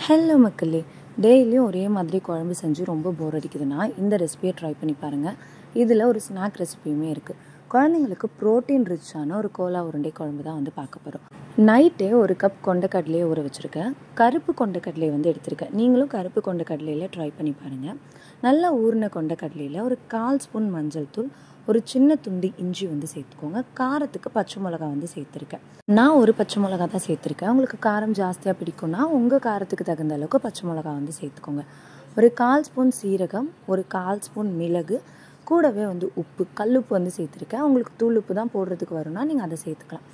Hello மக்களே, டெய்லியும் ஒரே மாதிரி குழம்பு செஞ்சு ரொம்ப போர் அடிக்குதுன்னா இந்த ரெசிபியை ட்ரை பண்ணி பாருங்கள். இதில் ஒரு ஸ்நாக் ரெசிபியுமே இருக்குது. குழந்தைங்களுக்கு ப்ரோட்டீன் ரிச்சான ஒரு கோலா உருண்டை குழம்பு தான் காக்க போகிறோம். நைட்டே ஒரு கப் கொண்டைக்கடலையை ஊற வச்சுருக்கேன். கருப்பு கொண்டைக்கடலையை எடுத்திருக்கேன். நீங்களும் கருப்பு கொண்டைக்கடலையில் ட்ரை பண்ணி பாருங்கள். நல்லா ஊறின கொண்டைக்கடலையில் ஒரு 1/4 ஸ்பூன் மஞ்சள் தூள், ஒரு சின்ன துண்டு இஞ்சி சேர்த்துக்கோங்க. காரத்துக்கு பச்சை மிளகா சேர்த்துருக்கேன். நான் ஒரு பச்சை மிளகா தான் சேர்த்துருக்கேன். உங்களுக்கு காரம் ஜாஸ்தியாக பிடிக்கும்னா உங்கள் காரத்துக்கு தகுந்த அளவுக்கு பச்சை மிளகா சேர்த்துக்கோங்க. ஒரு 1/4 ஸ்பூன் சீரகம், ஒரு 1/4 ஸ்பூன் மிளகு, கூடவே உப்பு, கல்லுப்பு சேர்த்துருக்கேன். உங்களுக்கு தூள் உப்பு தான் போடுறதுக்கு வரும்னா நீங்கள் அதை சேர்த்துக்கலாம்.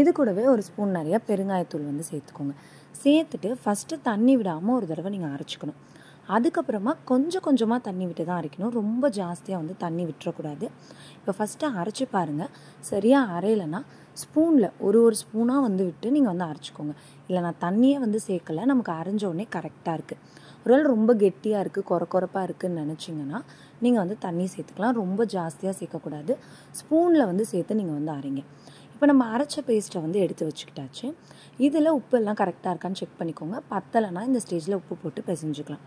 இது கூடவே ஒரு ஸ்பூன் நிறைய பெருங்காயத்தூள் சேர்த்துக்கோங்க. சேர்த்துட்டு ஃபஸ்ட்டு தண்ணி விடாமல் ஒரு தடவை நீங்கள் அரைச்சிக்கணும். அதுக்கப்புறமா கொஞ்சம் கொஞ்சமாக தண்ணி விட்டு தான் அரைக்கணும். ரொம்ப ஜாஸ்தியாக தண்ணி விட்டுறக்கூடாது. இப்போ ஃபஸ்ட்டு அரைச்சி பாருங்கள். சரியாக அரையலைன்னா ஸ்பூனில் ஒரு ஸ்பூனாக விட்டு நீங்கள் அரைச்சிக்கோங்க. இல்லை நான் தண்ணியே சேர்க்கலை, நமக்கு அரைஞ்ச உடனே கரெக்டாக இருக்குது. ஒருவேளை ரொம்ப கெட்டியாக இருக்குது, கொரப்பாக இருக்குதுன்னு நினச்சிங்கன்னா நீங்கள் தண்ணி சேர்த்துக்கலாம். ரொம்ப ஜாஸ்தியாக சேர்க்கக்கூடாது. ஸ்பூனில் சேர்த்து நீங்கள் அரைங்க. இப்போ நம்ம அரைச்ச பேஸ்ட்டை எடுத்து வச்சுக்கிட்டாச்சு. இதில் உப்பு எல்லாம் கரெக்டாக இருக்கான்னு செக் பண்ணிக்கோங்க. பத்தலைன்னா இந்த ஸ்டேஜில் உப்பு போட்டு பிசைஞ்சிக்கலாம்.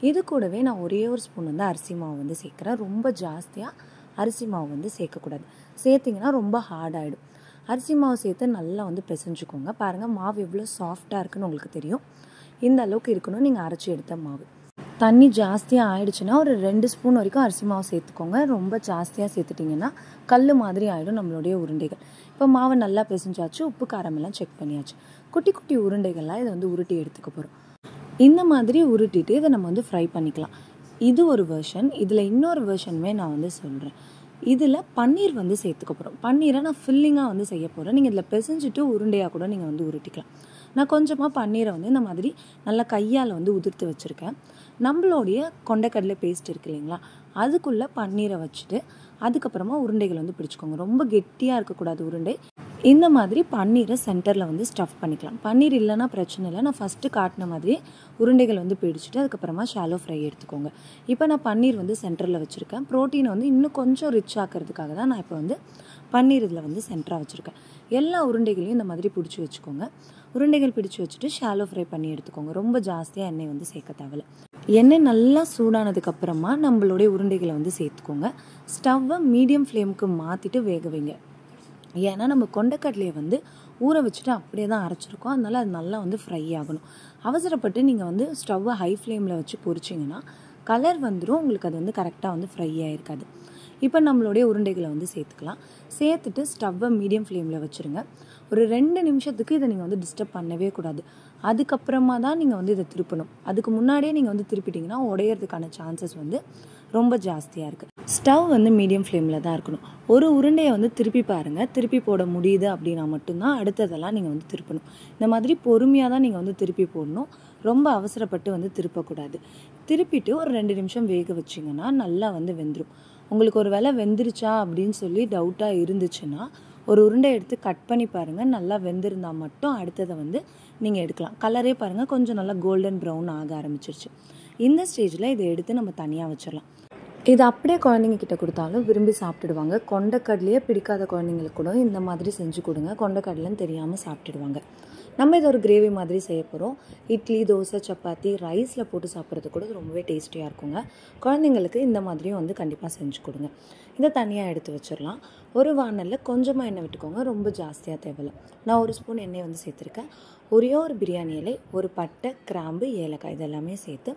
இது கூடவே நான் ஒரே ஒரு ஸ்பூன் அரிசி மாவு சேர்க்குறேன். ரொம்ப ஜாஸ்தியாக அரிசி மாவு சேர்க்கக்கூடாது. சேர்த்திங்கன்னா ரொம்ப ஹார்டாகிடும். அரிசி மாவு சேர்த்து நல்லா பிசைஞ்சுக்கோங்க. பாருங்கள், மாவு எவ்வளோ சாஃப்டாக இருக்குன்னு உங்களுக்கு தெரியும். இந்த அளவுக்கு இருக்கணும் நீங்கள் அரைச்சி எடுத்த மாவு. தண்ணி ஜாஸ்தியாக ஆயிடுச்சுன்னா ஒரு 2 ஸ்பூன் வரைக்கும் அரிசி மாவு சேர்த்துக்கோங்க. ரொம்ப ஜாஸ்தியாக சேர்த்துட்டிங்கன்னா கல் மாதிரி ஆகிடும் நம்மளுடைய உருண்டைகள். இப்போ மாவு நல்லா பிசைஞ்சாச்சு, உப்பு காரமெல்லாம் செக் பண்ணியாச்சு. குட்டி குட்டி உருண்டைகள்லாம் இதை உருட்டி எடுத்துக்க போகிறோம். இந்த மாதிரி உருட்டிட்டு இதை நம்ம ஃப்ரை பண்ணிக்கலாம். இது ஒரு வெர்ஷன். இதில் இன்னொரு வெர்ஷனுமே நான் சொல்கிறேன். இதில் பன்னீர் சேர்த்துக்க போகிறோம். பன்னீரை நான் ஃபில்லிங்காக செய்ய போகிறேன். நீங்கள் இதில் பிசைஞ்சிட்டு உருண்டையாக கூட நீங்கள் உருட்டிக்கலாம். நான் கொஞ்சமாக பன்னீரை இந்த மாதிரி நல்லா கையால் உதிர்த்து வச்சுருக்கேன். நம்மளுடைய கொண்டைக்கடலை பேஸ்ட் இருக்குது இல்லைங்களா, அதுக்குள்ளே பன்னீரை வச்சுட்டு அதுக்கப்புறமா உருண்டைகள் பிடிச்சிக்கோங்க. ரொம்ப கெட்டியாக இருக்கக்கூடாது உருண்டை. இந்த மாதிரி பன்னீரை சென்டரில் ஸ்டஃப் பண்ணிக்கலாம். பன்னீர் இல்லைன்னா பிரச்சனை இல்லை. நான் ஃபஸ்ட்டு காட்டின மாதிரி உருண்டைகள் பிடிச்சிட்டு அதுக்கப்புறமா ஷாலோ ஃப்ரை எடுத்துக்கோங்க. இப்போ நான் பன்னீர் சென்டரில் வச்சுருக்கேன். ப்ரோட்டீனை இன்னும் கொஞ்சம் ரிச் ஆக்கிறதுக்காக தான் நான் இப்போ பன்னீர் இதில் சென்டராக வச்சுருக்கேன். எல்லா உருண்டைகளையும் இந்த மாதிரி பிடிச்சி வச்சுக்கோங்க. உருண்டைகள் பிடிச்சி வச்சுட்டு ஷாலோ ஃப்ரை பண்ணி எடுத்துக்கோங்க. ரொம்ப ஜாஸ்தியாக எண்ணெய் சேர்க்க தேவையில்லை. எண்ணெய் நல்லா சூடானதுக்கப்புறமா நம்மளுடைய உருண்டைகளை சேர்த்துக்கோங்க. ஸ்டவ்வை மீடியம் ஃப்ளேமுக்கு மாற்றிட்டு வேக வைங்க. ஏன்னா நம்ம கொண்டைக்கடலையை ஊற வச்சுட்டு அப்படியே தான் அரைச்சிருக்கோம். அதனால் அது நல்லா ஃப்ரை ஆகணும். அவசரப்பட்டு நீங்கள் ஸ்டவ்வை ஹை ஃப்ளேமில் வச்சு பொரிச்சிங்கன்னா கலர் வந்துடும். உங்களுக்கு அது கரெக்டாக ஃப்ரை ஆகிருக்காது. இப்போ நம்மளுடைய உருண்டைகளை சேர்த்துக்கலாம். சேர்த்துட்டு ஸ்டவ்வை மீடியம் ஃப்ளேமில் வச்சுருங்க. ஒரு 2 நிமிஷத்துக்கு இதை நீங்கள் டிஸ்டர்ப் பண்ணவே கூடாது. அதுக்கப்புறமா தான் நீங்கள் இதை திருப்பணும். அதுக்கு முன்னாடியே நீங்கள் திருப்பிட்டிங்கன்னா உடையிறதுக்கான சான்சஸ் ரொம்ப ஜாஸ்தியாக இருக்குது. ஸ்டவ் மீடியம் ஃப்ளேமில் தான் இருக்கணும். ஒரு உருண்டையை திருப்பி பாருங்கள். திருப்பி போட முடியுது அப்படின்னா மட்டும்தான் அடுத்ததெல்லாம் நீங்கள் திருப்பணும். இந்த மாதிரி பொறுமையாக தான் நீங்கள் திருப்பி போடணும். ரொம்ப அவசரப்பட்டு திருப்பக்கூடாது. திருப்பிட்டு ஒரு 2 நிமிஷம் வேக வச்சிங்கன்னா நல்லா வெந்துடும். உங்களுக்கு ஒரு வேளை வெந்துருச்சா அப்படின்னு சொல்லி டவுட்டாக இருந்துச்சுன்னா ஒரு உருண்டை எடுத்து கட் பண்ணி பாருங்கள். நல்லா வெந்திருந்தால் மட்டும் அடுத்ததை நீங்கள் எடுக்கலாம். கலரே பாருங்கள், கொஞ்சம் நல்லா கோல்டன் ப்ரௌன் ஆக ஆரம்பிச்சிருச்சு. இந்த ஸ்டேஜில் இதை எடுத்து நம்ம தனியாக வச்சிடலாம். இது அப்படியே குழந்தைங்க கிட்ட கொடுத்தாலும் விரும்பி சாப்பிட்டுடுவாங்க. கொண்டைக்கடலையே பிடிக்காத குழந்தைங்களுக்கு கூட இந்த மாதிரி செஞ்சு கொடுங்க. கொண்டைக்கடலைன்னு தெரியாமல் சாப்பிட்டுடுவாங்க. நம்ம இதை ஒரு கிரேவி மாதிரி செய்ய போகிறோம். இட்லி, தோசை, சப்பாத்தி, ரைஸில் போட்டு சாப்பிட்றது கூட ரொம்பவே டேஸ்டியாக இருக்குங்க. குழந்தைங்களுக்கு இந்த மாதிரியும் கண்டிப்பாக செஞ்சு கொடுங்க. இதை தனியாக எடுத்து வச்சிடலாம். ஒரு வானலில் கொஞ்சமாக எண்ணெய் விட்டுக்கோங்க. ரொம்ப ஜாஸ்தியாக தேவையில்லை. நான் 1 ஸ்பூன் எண்ணெய் சேர்த்துருக்கேன். ஒரே ஒரு பிரியாணி இலை, ஒரு பட்டை, கிராம்பு, ஏலக்காய் இதெல்லாமே சேர்த்து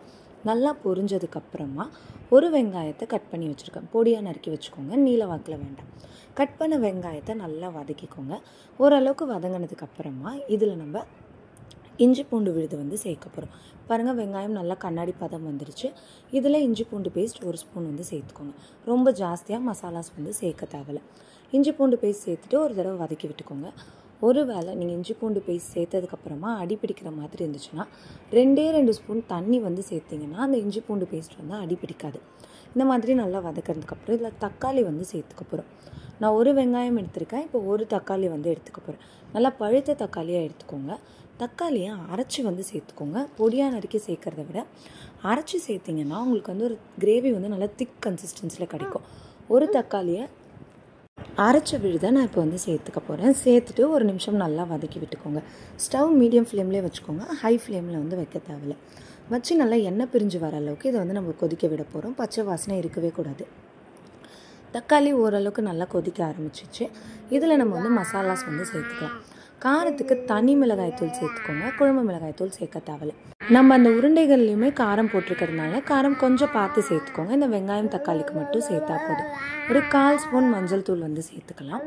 நல்லா பொரிஞ்சதுக்கப்புறமா ஒரு வெங்காயத்தை கட் பண்ணி வச்சுருக்கேன். பொடியாக நறுக்கி வச்சுக்கோங்க. நீல வாக்கில் வேண்டாம். கட் பண்ண வெங்காயத்தை நல்லா வதக்கிக்கோங்க. ஓரளவுக்கு வதங்கினதுக்கப்புறமா இதில் நம்ம இஞ்சி பூண்டு விழுது சேர்க்க போகிறோம். பாருங்கள், வெங்காயம் நல்லா கண்ணாடி பதம் வந்துருச்சு. இதில் இஞ்சி பூண்டு பேஸ்ட் 1 ஸ்பூன் சேர்த்துக்கோங்க. ரொம்ப ஜாஸ்தியாக மசாலாஸ் சேர்க்க தேவையில்லை. இஞ்சி பூண்டு பேஸ்ட் சேர்த்துட்டு ஒரு தடவை வதக்கி விட்டுக்கோங்க. ஒரு வேளை நீங்கள் இஞ்சி பூண்டு பேஸ்ட் சேர்த்ததுக்கப்புறமா அடி பிடிக்கிற மாதிரி இருந்துச்சுன்னா 2 ஸ்பூன் தண்ணி சேர்த்திங்கன்னா அந்த இஞ்சி பூண்டு பேஸ்ட் அடி பிடிக்காது. இந்த மாதிரி நல்லா வதக்கிறதுக்கப்புறம் இதில் தக்காளி சேர்த்துக்க போகிறோம். நான் ஒரு வெங்காயம் எடுத்திருக்கேன். இப்போ ஒரு தக்காளி எடுத்துக்க போகிறேன். நல்லா பழுத்த தக்காளியாக எடுத்துக்கோங்க. தக்காளியை அரைச்சி சேர்த்துக்கோங்க. பொடியாக நறுக்கி சேர்க்குறத விட அரைச்சி சேர்த்திங்கன்னா உங்களுக்கு ஒரு கிரேவி நல்லா திக் கன்சிஸ்டன்சியில் கிடைக்கும். ஒரு தக்காளியை அரைச்ச விழுதை நான் இப்போ வந்து சேர்த்துக்க போகிறேன். சேர்த்துட்டு ஒரு நிமிஷம் நல்லா வதக்கி விட்டுக்கோங்க. ஸ்டவ் மீடியம் ஃப்ளேம்லேயே வச்சுக்கோங்க, ஹை ஃப்ளேமில் வந்து வைக்க தேவையில்லை. வச்சு நல்லா எண்ணெய் பிரிஞ்சு வர அளவுக்கு இதை வந்து நம்ம கொதிக்க விட போகிறோம். பச்சை வாசனை இருக்கவே கூடாது. தக்காளி ஓரளவுக்கு நல்லா கொதிக்க ஆரம்பிச்சிச்சு. இதில் நம்ம வந்து மசாலாஸ் வந்து சேர்த்துக்கலாம். காரத்துக்கு தனி மிளகாய்த்தூள் சேர்த்துக்கோங்க, குழம்பு மிளகாய்த்தூள் சேர்க்க தேவையில்லை. நம்ம அந்த உருண்டைகள்லையுமே காரம் போட்டிருக்கிறதுனால காரம் கொஞ்சம் பார்த்து சேர்த்துக்கோங்க. இந்த வெங்காயம் தக்காளிக்கு மட்டும் சேர்த்தா போதும். ஒரு 1/4 ஸ்பூன் மஞ்சள் தூள் வந்து சேர்த்துக்கலாம்.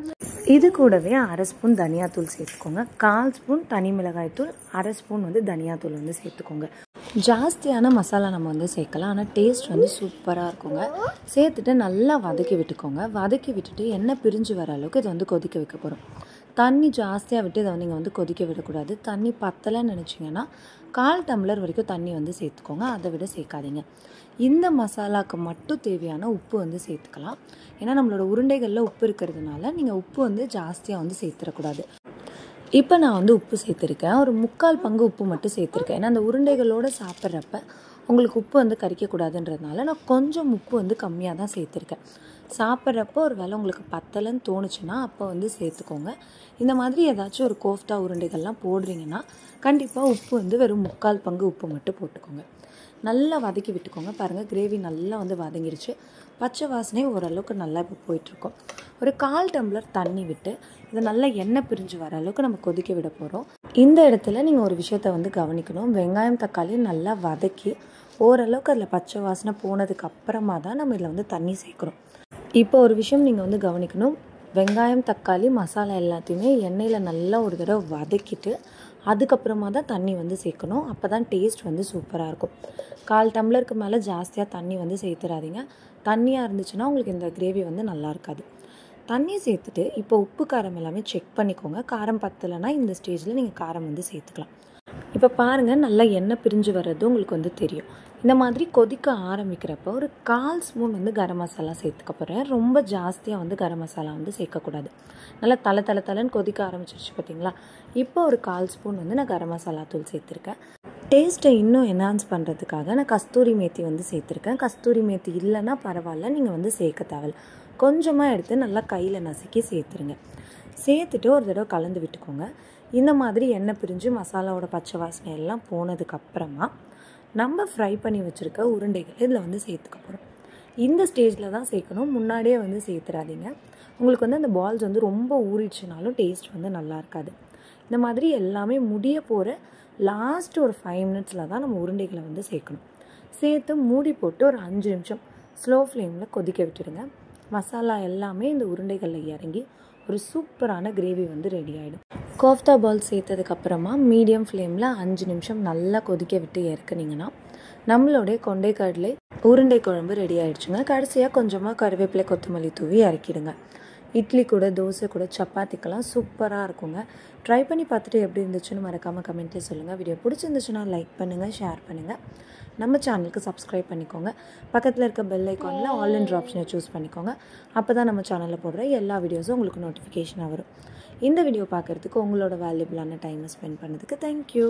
இது கூடவே 1/2 ஸ்பூன் தனியாத்தூள் சேர்த்துக்கோங்க. 1/4 ஸ்பூன் தனி மிளகாய்த்தூள், 1/2 ஸ்பூன் வந்து தனியாத்தூள் வந்து சேர்த்துக்கோங்க. ஜாஸ்தியான மசாலா நம்ம வந்து சேர்க்கலாம், ஆனால் டேஸ்ட் வந்து சூப்பராக இருக்குங்க. சேர்த்துட்டு நல்லா வதக்கி விட்டுக்கோங்க. வதக்கி விட்டுட்டு எண்ணெய் பிரிஞ்சு வர அளவுக்கு இதை வந்து கொதிக்க வைக்க போகிறோம். தண்ணி ஜாஸ்தியாக விட்டு இதை வந்து நீங்கள் வந்து கொதிக்க விடக்கூடாது. தண்ணி பத்தலைன்னு நினச்சிங்கன்னா 1/4 டம்ளர் வரைக்கும் தண்ணி வந்து சேர்த்துக்கோங்க, அதை விட சேர்க்காதீங்க. இந்த மசாலாவுக்கு மட்டும் தேவையான உப்பு வந்து சேர்த்துக்கலாம். ஏன்னா நம்மளோட உருண்டைகளில் உப்பு இருக்கிறதுனால நீங்கள் உப்பு வந்து ஜாஸ்தியாக வந்து சேர்த்துடக்கூடாது. இப்போ நான் வந்து உப்பு சேர்த்துருக்கேன், ஒரு 3/4 பங்கு உப்பு மட்டும் சேர்த்துருக்கேன். ஏன்னா அந்த உருண்டைகளோடு சாப்பிட்றப்ப உங்களுக்கு உப்பு வந்து கரிக்கக்கூடாதுன்றதுனால நான் கொஞ்சம் உப்பு வந்து கம்மியாக தான் சேர்த்துருக்கேன். சாப்பிட்றப்போ ஒரு வேளை உங்களுக்கு பத்தலைன்னு தோணுச்சுன்னா அப்போ வந்து சேர்த்துக்கோங்க. இந்த மாதிரி ஏதாச்சும் ஒரு கோஃப்தா உருண்டைகள்லாம் போடுறீங்கன்னா கண்டிப்பாக உப்பு வந்து வெறும் 3/4 பங்கு உப்பு மட்டும் போட்டுக்கோங்க. நல்லா வதக்கி விட்டுக்கோங்க. பாருங்கள், கிரேவி நல்லா வந்து வதங்கிருச்சு. பச்சை வாசனை ஓரளவுக்கு நல்லா இப்போ போயிட்டுருக்கோம். ஒரு 1/4 டம்ளர் தண்ணி விட்டு இதை நல்லா எண்ணெய் பிரிஞ்சு வர அளவுக்கு நம்ம கொதிக்க விட போகிறோம். இந்த இடத்துல நீங்கள் ஒரு விஷயத்தை வந்து கவனிக்கணும். வெங்காயம் தக்காளி நல்லா வதக்கி ஓரளவுக்கு அதில் பச்சை வாசனை போனதுக்கு அப்புறமா தான் நம்ம இதில் வந்து தண்ணி சேர்க்குறோம். இப்போ ஒரு விஷயம் நீங்கள் வந்து கவனிக்கணும். வெங்காயம் தக்காளி மசாலா எல்லாத்தையுமே எண்ணெயில் நல்லா ஒரு தடவை வதக்கிட்டு அதுக்கப்புறமா தான் தண்ணி வந்து சேர்க்கணும். அப்போ தான் டேஸ்ட் வந்து சூப்பராக இருக்கும். 1/4 டம்ளருக்கு மேலே ஜாஸ்தியாக தண்ணி வந்து சேர்த்துறாதீங்க. தண்ணியாக இருந்துச்சுன்னா உங்களுக்கு இந்த கிரேவி வந்து நல்லா இருக்காது. தண்ணி சேர்த்துட்டு இப்போ உப்பு காரம் எல்லாமே செக் பண்ணிக்கோங்க. காரம் பத்தலைன்னா இந்த ஸ்டேஜில் நீங்கள் காரம் வந்து சேர்த்துக்கலாம். இப்போ பாருங்கள், நல்லா எண்ணெய் பிரிஞ்சு வர்றது உங்களுக்கு வந்து தெரியும். இந்த மாதிரி கொதிக்க ஆரம்பிக்கிறப்போ ஒரு 1/4 ஸ்பூன் வந்து கரம் மசாலா சேர்த்துக்க போகிறேன். ரொம்ப ஜாஸ்தியாக வந்து கரம் மசாலா வந்து சேர்க்கக்கூடாது. நல்லா தலைன்னு கொதிக்க ஆரம்பிச்சிருச்சு பார்த்தீங்களா. இப்போ ஒரு 1/4 ஸ்பூன் வந்து நான் கரம் மசாலா தூள் சேர்த்துருக்கேன். டேஸ்ட்டை இன்னும் என்ஹான்ஸ் பண்ணுறதுக்காக நான் கஸ்தூரி மேத்தி வந்து சேர்த்துருக்கேன். கஸ்தூரி மேத்தி இல்லைன்னா பரவாயில்ல, நீங்கள் வந்து சேர்க்க தேவையில்ல. கொஞ்சமாக எடுத்து நல்லா கையில் நசுக்கி சேர்த்துருங்க. சேர்த்துட்டு ஒரு தடவை கலந்து விட்டுக்கோங்க. இந்த மாதிரி எண்ணெய் பிரிஞ்சு மசாலாவோட பச்சை வாசனை எல்லாம் போனதுக்கப்புறமா நம்ம ஃப்ரை பண்ணி வச்சுருக்க உருண்டைகள் இதில் வந்து சேர்த்துக்க போகிறோம். இந்த ஸ்டேஜில் தான் சேர்க்கணும், முன்னாடியே வந்து சேர்த்துறாதீங்க. உங்களுக்கு வந்து அந்த பால்ஸ் வந்து ரொம்ப ஊறிடுச்சுனாலும் டேஸ்ட் வந்து நல்லா இருக்காது. இந்த மாதிரி எல்லாமே முடிய போகிற லாஸ்ட்டு ஒரு 5 மினிட்ஸில் தான் நம்ம உருண்டைகளை வந்து சேர்க்கணும். சேர்த்து மூடி போட்டு ஒரு 5 நிமிஷம் ஸ்லோ ஃப்ளேமில் கொதிக்க விட்டுடுங்க. மசாலா எல்லாமே இந்த உருண்டைகளில் இறங்கி ஒரு சூப்பரான கிரேவி வந்து ரெடி ஆகிடும். கோஃப்தா பால் சேர்த்ததுக்கப்புறமா மீடியம் ஃப்ளேமில் 5 நிமிஷம் நல்லா கொதிக்க விட்டு இறக்குனீங்கன்னா நம்மளுடைய கொண்டை கடலை உருண்டை குழம்பு ரெடி ஆகிடுச்சுங்க. கடைசியாக கொஞ்சமாக கருவேப்பிலை கொத்தமல்லி தூவி இறக்கிடுங்க. இட்லி கூட, தோசை கூட, சப்பாத்திக்கெல்லாம் சூப்பராக இருக்குங்க. ட்ரை பண்ணி பார்த்துட்டு எப்படி இருந்துச்சுன்னு மறக்காமல் கமெண்ட்லேயே சொல்லுங்கள். வீடியோ பிடிச்சிருந்துச்சுன்னா லைக் பண்ணுங்கள், ஷேர் பண்ணுங்கள். நம்ம சேனலுக்கு சப்ஸ்கிரைப் பண்ணிக்கோங்க. பக்கத்தில் இருக்க பெல் ஐக்கானில் ஆல் என்ற ஆப்ஷனை சூஸ் பண்ணிக்கோங்க. அப்போ தான் நம்ம சேனலில் போடுற எல்லா வீடியோஸும் உங்களுக்கு நோட்டிஃபிகேஷனாக வரும். இந்த வீடியோ பார்க்குறதுக்கு உங்களோட வேல்யூபிளான டைமை ஸ்பெண்ட் பண்ணதுக்கு தேங்க்யூ.